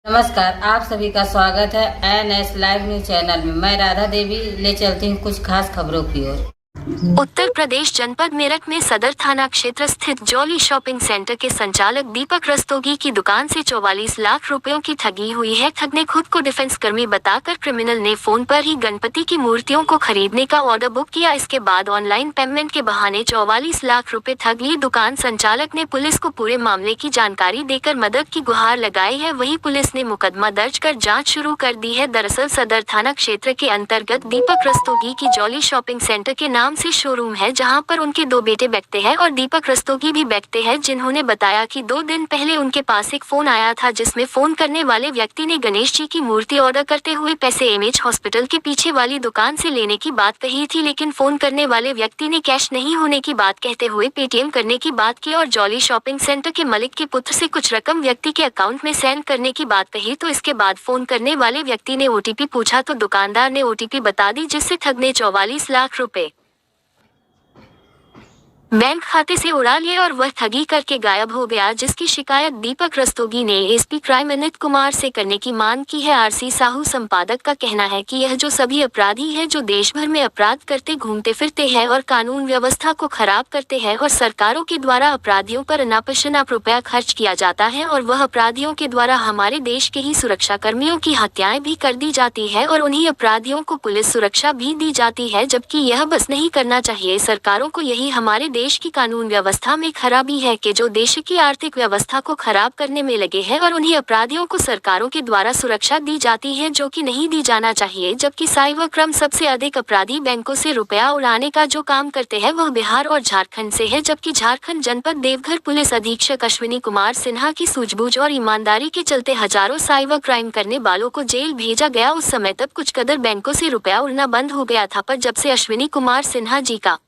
नमस्कार, आप सभी का स्वागत है एनएस लाइव न्यूज चैनल में। मैं राधा देवी ले चलती हूँ कुछ खास खबरों की ओर। उत्तर प्रदेश जनपद मेरठ में सदर थाना क्षेत्र स्थित जॉली शॉपिंग सेंटर के संचालक दीपक रस्तोगी की दुकान से 44 लाख रुपयों की ठगी हुई है। ठग ने खुद को डिफेंस कर्मी बताकर क्रिमिनल ने फोन पर ही गणपति की मूर्तियों को खरीदने का ऑर्डर बुक किया। इसके बाद ऑनलाइन पेमेंट के बहाने 44 लाख रुपए ठग लिए। दुकान संचालक ने पुलिस को पूरे मामले की जानकारी देकर मदद की गुहार लगाई है। वहीं पुलिस ने मुकदमा दर्ज कर जाँच शुरू कर दी है। दरअसल सदर थाना क्षेत्र के अंतर्गत दीपक रस्तोगी की जॉली शॉपिंग सेंटर के नाम से शोरूम है, जहां पर उनके दो बेटे बैठते हैं और दीपक रस्तोगी भी बैठते हैं, जिन्होंने बताया कि 2 दिन पहले उनके पास एक फोन आया था, जिसमें फोन करने वाले व्यक्ति ने गणेश जी की मूर्ति ऑर्डर करते हुए पैसे एमएच हॉस्पिटल के पीछे वाली दुकान से लेने की बात कही थी, लेकिन फोन करने वाले व्यक्ति ने कैश नहीं होने की बात कहते हुए पेटीएम करने की बात की और जॉली शॉपिंग सेंटर के मालिक के पुत्र से कुछ रकम व्यक्ति के अकाउंट में सेंड करने की बात कही। तो इसके बाद फोन करने वाले व्यक्ति ने ओटीपी पूछा तो दुकानदार ने ओटीपी बता दी, जिससे ठग ने 44 लाख रुपए बैंक खाते से उड़ा लिए और वह ठगी करके गायब हो गया, जिसकी शिकायत दीपक रस्तोगी ने एसपी क्राइम अनित कुमार से करने की मांग की है। आरसी साहू संपादक का कहना है कि यह जो सभी अपराधी हैं जो देश भर में अपराध करते घूमते फिरते हैं और कानून व्यवस्था को खराब करते हैं और सरकारों के द्वारा अपराधियों पर अनाप रुपया खर्च किया जाता है और वह अपराधियों के द्वारा हमारे देश के ही सुरक्षा कर्मियों की हत्याएं भी कर दी जाती है और उन्हीं अपराधियों को पुलिस सुरक्षा भी दी जाती है, जबकि यह बस नहीं करना चाहिए सरकारों को। यही हमारे देश की कानून व्यवस्था में खराबी है कि जो देश की आर्थिक व्यवस्था को खराब करने में लगे हैं और उन्हीं अपराधियों को सरकारों के द्वारा सुरक्षा दी जाती है, जो कि नहीं दी जाना चाहिए। जबकि साइबर क्राइम सबसे अधिक अपराधी बैंकों से रुपया उड़ाने का जो काम करते हैं वह बिहार और झारखंड से है, जबकि झारखंड जनपद देवघर पुलिस अधीक्षक अश्विनी कुमार सिन्हा की सूझबूझ और ईमानदारी के चलते हजारों साइबर क्राइम करने वालों को जेल भेजा गया। उस समय तक कुछ कदर बैंकों से रुपया उड़ना बंद हो गया था, पर जब से अश्विनी कुमार सिन्हा जी का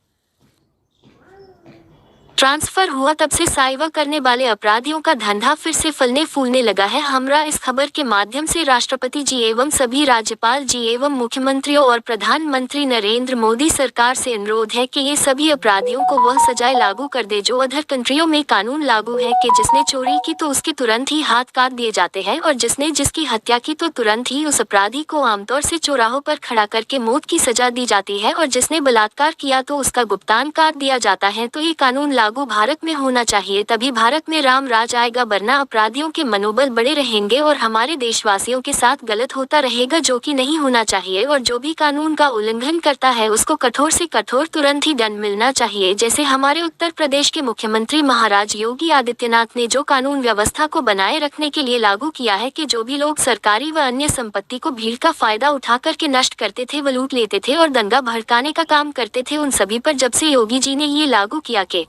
ट्रांसफर हुआ तब से साइबर करने वाले अपराधियों का धंधा फिर से फलने फूलने लगा है। हमरा इस खबर के माध्यम से राष्ट्रपति जी एवं सभी राज्यपाल जी एवं मुख्यमंत्रियों और प्रधानमंत्री नरेंद्र मोदी सरकार से अनुरोध है कि ये सभी अपराधियों को वह सजाएं लागू कर दे जो अदर कंट्रियों में कानून लागू है कि जिसने चोरी की तो उसके तुरंत ही हाथ काट दिए जाते हैं और जिसने जिसकी हत्या की तो तुरंत ही उस अपराधी को आमतौर से चौराहों पर खड़ा करके मौत की सजा दी जाती है और जिसने बलात्कार किया तो उसका गुप्तान काट दिया जाता है। तो ये कानून लागू भारत में होना चाहिए, तभी भारत में राम राज आएगा, वरना अपराधियों के मनोबल बड़े रहेंगे और हमारे देशवासियों के साथ गलत होता रहेगा, जो कि नहीं होना चाहिए। और जो भी कानून का उल्लंघन करता है उसको कठोर से कठोर तुरंत ही दंड मिलना चाहिए। जैसे हमारे उत्तर प्रदेश के मुख्यमंत्री महाराज योगी आदित्यनाथ ने जो कानून व्यवस्था को बनाए रखने के लिए लागू किया है कि जो भी लोग सरकारी व अन्य संपत्ति को भीड़ का फायदा उठा करके नष्ट करते थे, व लूट लेते थे और दंगा भड़काने का काम करते थे, उन सभी पर जब से योगी जी ने ये लागू किया कि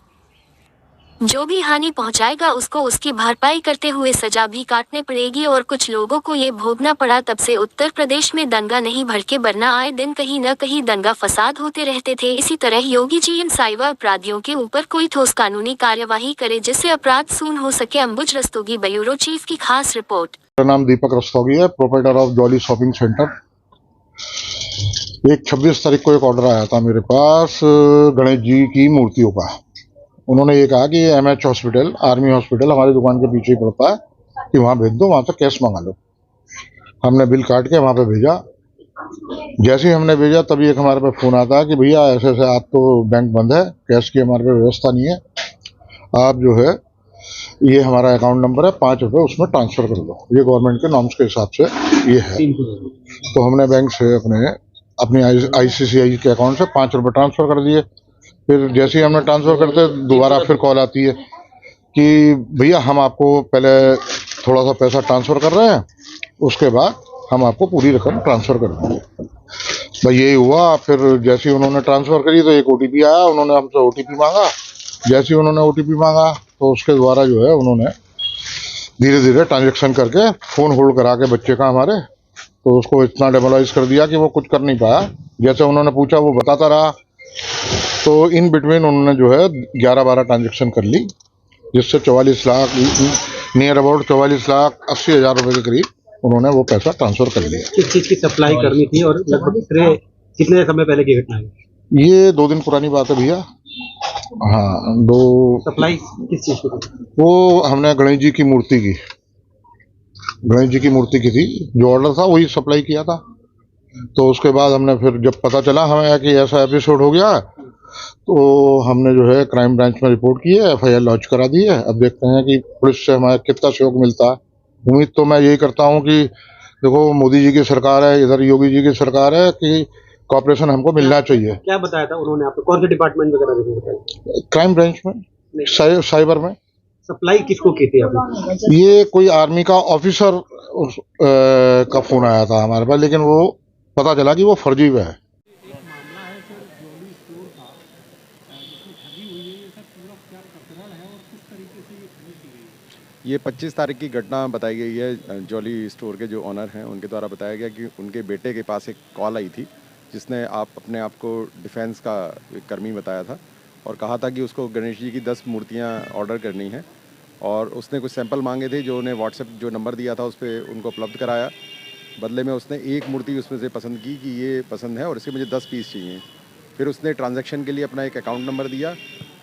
जो भी हानि पहुंचाएगा उसको उसकी भरपाई करते हुए सजा भी काटने पड़ेगी और कुछ लोगों को ये भोगना पड़ा, तब से उत्तर प्रदेश में दंगा नहीं भड़के, वरना आए दिन कहीं न कहीं दंगा फसाद होते रहते थे। इसी तरह योगी जी इन साइबर अपराधियों के ऊपर कोई ठोस कानूनी कार्यवाही करे जिससे अपराध शून्य हो सके। अंबुज रस्तोगी, ब्यूरो चीफ की खास रिपोर्ट। मेरा नाम दीपक रस्तोगी है, proprietor of jolly shopping centre. एक 26 तारीख को एक ऑर्डर आया था मेरे पास गणेश जी की मूर्तियों का। उन्होंने ये कहा कि एमएच हॉस्पिटल, आर्मी हॉस्पिटल हमारी दुकान के पीछे ही पड़ता है, कि वहाँ भेज दो, वहाँ से कैश मंगा लो। हमने बिल काट के वहाँ पे भेजा। जैसे ही हमने भेजा तभी एक हमारे पे फोन आता है कि भैया ऐसे ऐसे आप तो बैंक बंद है, कैश की हमारे पे व्यवस्था नहीं है, आप जो है ये हमारा अकाउंट नंबर है, 5 रुपये उसमें ट्रांसफर कर दो। ये गवर्नमेंट के नॉर्म्स के हिसाब से ये है। तो हमने बैंक से अपनी आईसीआईसीआई के अकाउंट से 5 रुपये ट्रांसफर कर दिए। फिर जैसे ही हमने ट्रांसफर करते दोबारा फिर कॉल आती है कि भैया हम आपको पहले थोड़ा सा पैसा ट्रांसफर कर रहे हैं, उसके बाद हम आपको पूरी रकम ट्रांसफर कर देंगे। भाई यही हुआ। फिर जैसे ही उन्होंने ट्रांसफर करी तो एक ओटीपी आया, उन्होंने हमसे ओटीपी मांगा। जैसे ही उन्होंने ओटीपी मांगा तो उसके द्वारा जो है उन्होंने धीरे धीरे ट्रांजेक्शन करके फ़ोन होल्ड करा के बच्चे का हमारे, तो उसको इतना डेमोलाइज कर दिया कि वो कुछ कर नहीं पाया। जैसे उन्होंने पूछा वो बताता रहा। तो इन बिटवीन उन्होंने जो है 11-12 ट्रांजेक्शन कर ली, जिससे 44 लाख नियर अबाउट 44,80,000 रुपये के करीब उन्होंने वो पैसा ट्रांसफर कर लिया। किस चीज़ की सप्लाई करनी थी और लगभग कितने समय पहले की घटना है? ये 2 दिन पुरानी बात है भैया। हाँ, 2 सप्लाई किस चीज़ की? वो हमने गणेश जी की मूर्ति की गणेश जी की मूर्ति की थी, जो ऑर्डर था वही सप्लाई किया था। तो उसके बाद हमने फिर जब पता चला हमें कि ऐसा एपिसोड हो गया, तो हमने जो है क्राइम ब्रांच में रिपोर्ट की है, एफआईआर लॉन्च करा दी है। अब देखते हैं कि पुलिस से हमें कितना सहयोग मिलता है। उम्मीद तो मैं यही करता हूं कि देखो, मोदी जी की सरकार है, इधर योगी जी की सरकार है, कि कॉपरेशन हमको मिलना चाहिए। क्या बताया था उन्होंने आपको, कौन से डिपार्टमेंट वगैरह में बताया? क्राइम ब्रांच में, साइबर में। सप्लाई किसको की थी आपने? ये कोई आर्मी का ऑफिसर का फोन आया था हमारे पास, लेकिन वो पता चला कि वो फर्जी है। ये 25 तारीख की घटना बताई गई है। जॉली स्टोर के जो ऑनर हैं उनके द्वारा बताया गया कि उनके बेटे के पास एक कॉल आई थी, जिसने अपने आप को डिफेंस का एक कर्मी बताया था और कहा था कि उसको गणेश जी की 10 मूर्तियां ऑर्डर करनी है, और उसने कुछ सैंपल मांगे थे जो उन्हें व्हाट्सएप जो नंबर दिया था उस पर उनको उपलब्ध कराया। बदले में उसने एक मूर्ति उसमें से पसंद की कि ये पसंद है और इसके मुझे 10 पीस चाहिए। फिर उसने ट्रांजैक्शन के लिए अपना एक अकाउंट नंबर दिया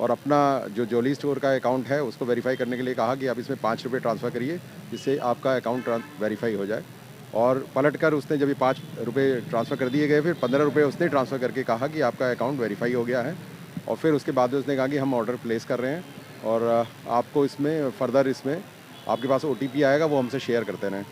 और अपना जो जॉली स्टोर का अकाउंट है उसको वेरीफाई करने के लिए कहा कि आप इसमें 5 रुपये ट्रांसफ़र करिए, जिससे आपका अकाउंट वेरीफाई हो जाए। और पलट कर उसने जब ये 5 रुपये ट्रांसफ़र कर दिए गए, फिर 15 रुपये उसने ट्रांसफ़र करके कहा कि आपका अकाउंट वेरीफाई हो गया है। और फिर उसके बाद उसने कहा कि हम ऑर्डर प्लेस कर रहे हैं और आपको इसमें फर्दर इसमें आपके पास OTP आएगा, वो हमसे शेयर करते रहें।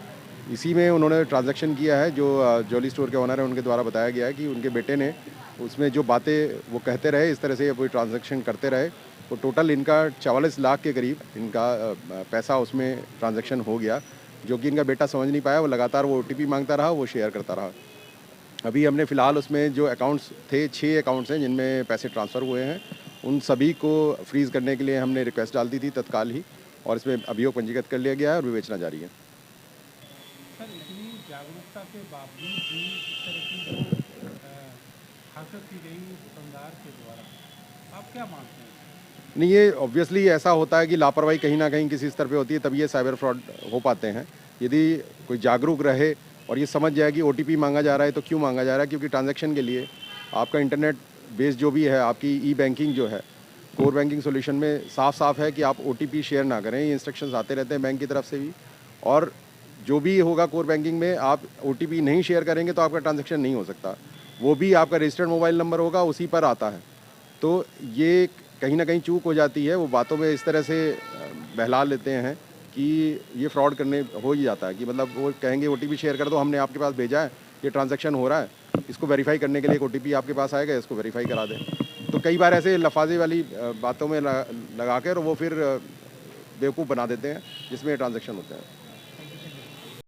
इसी में उन्होंने ट्रांजैक्शन किया है। जो जॉली स्टोर के ओनर हैं उनके द्वारा बताया गया है कि उनके बेटे ने उसमें जो बातें वो कहते रहे, इस तरह से कोई ट्रांजैक्शन करते रहे, तो टोटल इनका 44 लाख के करीब इनका पैसा उसमें ट्रांजैक्शन हो गया, जो कि इनका बेटा समझ नहीं पाया। वो लगातार वो OTP मांगता रहा, वो शेयर करता रहा। अभी हमने फ़िलहाल उसमें जो अकाउंट्स थे, 6 अकाउंट्स हैं जिनमें पैसे ट्रांसफ़र हुए हैं, उन सभी को फ्रीज़ करने के लिए हमने रिक्वेस्ट डाल दी थी तत्काल ही, और इसमें अभियोग पंजीकृत कर लिया गया है और विवेचना जारी है। सर, इतनी जागरूकता के बावजूद भी इस तरह की जो हरकत की गई दुकानदार के द्वारा, आप क्या मानते हैं? नहीं, ये ऑब्वियसली ऐसा होता है कि लापरवाही कहीं ना कहीं किसी स्तर पे होती है, तभी ये साइबर फ्रॉड हो पाते हैं। यदि कोई जागरूक रहे और ये समझ जाए कि OTP मांगा जा रहा है तो क्यों मांगा जा रहा है, क्योंकि ट्रांजैक्शन के लिए आपका इंटरनेट बेस्ड जो भी है, आपकी ई-बैंकिंग जो है, कोर बैंकिंग सॉल्यूशन में साफ साफ है कि आप OTP शेयर ना करें। ये इंस्ट्रक्शंस आते रहते हैं बैंक की तरफ से भी, और जो भी होगा कोर बैंकिंग में, आप OTP नहीं शेयर करेंगे तो आपका ट्रांजैक्शन नहीं हो सकता। वो भी आपका रजिस्टर्ड मोबाइल नंबर होगा, उसी पर आता है। तो ये कहीं ना कहीं चूक हो जाती है, वो बातों में इस तरह से बहला लेते हैं कि ये फ्रॉड करने हो ही जाता है कि मतलब वो कहेंगे OTP शेयर कर दो, हमने आपके पास भेजा है, ये ट्रांजैक्शन हो रहा है, इसको वेरीफाई करने के लिए एक OTP आपके पास आएगा, इसको वेरीफाई करा दें। तो कई बार ऐसे लफाजे वाली बातों में लगा कर वो फिर बेवकूफ़ बना देते हैं, जिसमें ट्रांजैक्शन होते हैं।